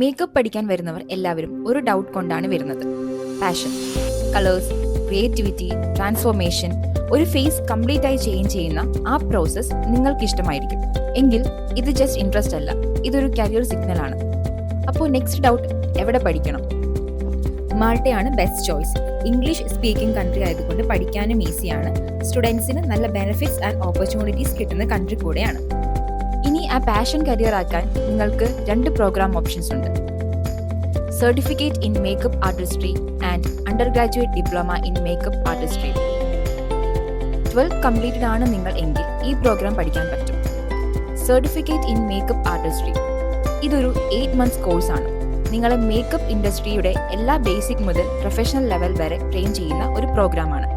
Makeup പഠിക്കാൻ വരുന്നവർ എല്ലാവരും ഒരു ഡൗട്ട് കൊണ്ടാണ് വരുന്നത്. പാഷൻ, കളേഴ്സ്, ക്രിയേറ്റിവിറ്റി, ട്രാൻസ്ഫോർമേഷൻ, ഒരു ഫേസ് കംപ്ലീറ്റ് ആയി ചേഞ്ച് ചെയ്യുന്ന ആ പ്രോസസ്സ് നിങ്ങൾക്ക് ഇഷ്ടമായിരിക്കും. എങ്കിൽ ഇത് ജസ്റ്റ് ഇൻട്രസ്റ്റ് അല്ല, ഇതൊരു കരിയർ സിഗ്നൽ ആണ്. അപ്പോൾ നെക്സ്റ്റ് ഡൗട്ട്, എവിടെ പഠിക്കണം? മാൾട്ടയാണ് best choice. English speaking country ആയതുകൊണ്ട് പഠിക്കാനും ഈസിയാണ്. സ്റ്റുഡൻസിന് നല്ല ബെനിഫിറ്റ്സ് ആൻഡ് ഓപ്പർച്യൂണിറ്റീസ് കിട്ടുന്ന കൺട്രി കൂടെയാണ്. ഇനി ആ പാഷൻ കരിയർ ആക്കാൻ നിങ്ങൾക്ക് 2 പ്രോഗ്രാം ഓപ്ഷൻസ് ഉണ്ട്. Certificate in makeup artistry and undergraduate diploma in makeup artistry. 12th completed ആണ് നിങ്ങൾ എങ്കിൽ ഈ പ്രോഗ്രാം പഠിക്കാൻ പറ്റും. സർട്ടിഫിക്കറ്റ് ഇൻ മേക്കപ്പ് ആർട്ടിസ്ട്രി ഇതൊരു 8 months കോഴ്സാണ്. നിങ്ങളെ മേക്കപ്പ് ഇൻഡസ്ട്രിയുടെ എല്ലാ ബേസിക് മുതൽ പ്രൊഫഷണൽ ലെവൽ വരെ ട്രെയിൻ ചെയ്യുന്ന ഒരു പ്രോഗ്രാമാണ്.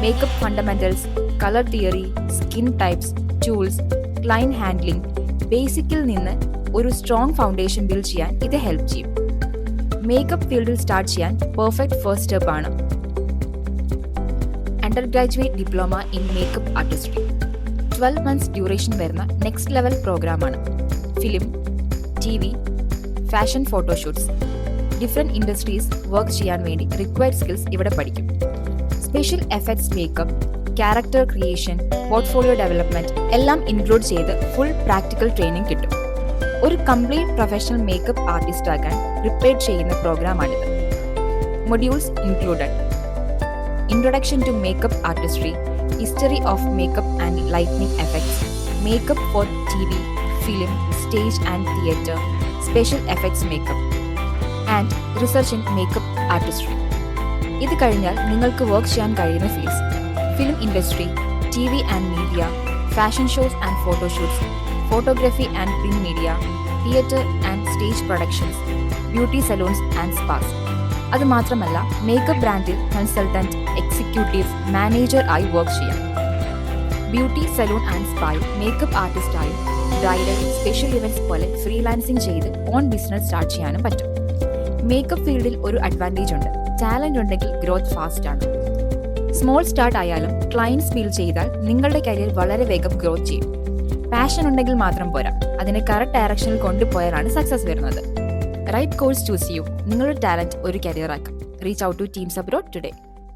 Makeup fundamentals, colour theory, skin types, tools, client handling, ബേസിക്കിൽ നിന്ന് ഒരു സ്ട്രോങ് ഫൗണ്ടേഷൻ ബിൽഡ് ചെയ്യാൻ ഇത് ഹെൽപ്പ് ചെയ്യും. മേക്കപ്പ് ഫീൽഡിൽ സ്റ്റാർട്ട് ചെയ്യാൻ പെർഫെക്റ്റ് ഫസ്റ്റ് സ്റ്റെപ്പ് ആണ് undergraduate diploma in makeup artistry. 12 months duration വരുന്ന നെക്സ്റ്റ് ലെവൽ പ്രോഗ്രാമാണ്. Film, TV, fashion photoshoots, different industries work ചെയ്യാൻ വേണ്ടി റിക്വയർഡ് സ്കിൽസ് ഇവിടെ പഠിക്കും. Special effects makeup, character creation, portfolio development എല്ലാം ഇൻക്ലൂഡ് ചെയ്ത് ഫുൾ പ്രാക്ടിക്കൽ ട്രെയിനിങ് കിട്ടും. ഒരു കംപ്ലീറ്റ് പ്രൊഫഷണൽ മേക്കപ്പ് ആർട്ടിസ്റ്റ് ആകാൻ പ്രിപ്പയർ ചെയ്യുന്ന പ്രോഗ്രാമാണിത്. Modules included: introduction to makeup artistry, history of makeup and lightning effects, makeup four TV, film, stage and theatre, special effects makeup and research in makeup artistry. ഇത് കഴിഞ്ഞാൽ നിങ്ങൾക്ക് work ചെയ്യാൻ കഴിയുന്ന fields: film industry, TV and media, fashion shows and photoshoots, photography and print media, theatre and stage productions, beauty salons and spas. അത് മാത്രമല്ല makeup ബ്രാൻഡിൽ consultant, executive, manager ആയി work ചെയ്യാം. ബ്യൂട്ടി സലൂൺ ആൻഡ് സ്പായിൽ makeup ആർട്ടിസ്റ്റായും bridal, special events പോലെ freelancing ചെയ്ത് own business start ചെയ്യാനും പറ്റും. മേക്കപ്പ് ഫീൽഡിൽ ഒരു അഡ്വാൻറ്റേജ് ഉണ്ട്: ടാലന്റ് ഉണ്ടെങ്കിൽ ഗ്രോത്ത് ഫാസ്റ്റ് ആണ്. സ്മോൾ സ്റ്റാർട്ട് ആയാലും ക്ലയൻറ്റ്സ് ഫീൽ ചെയ്താൽ നിങ്ങളുടെ കരിയർ വളരെ വേഗം ഗ്രോത്ത് ചെയ്യും. പാഷൻ ഉണ്ടെങ്കിൽ മാത്രം പോരാ, അതിനെ കറക്റ്റ് ഡയറക്ഷനിൽ കൊണ്ടുപോയാലാണ് സക്സസ് വരുന്നത്. റൈറ്റ് കോഴ്സ് ചൂസ് ചെയ്യൂ. നിങ്ങളുടെ ടാലന്റ് ഒരു കരിയർ ആക്കാം. Reach out to teams abroad today.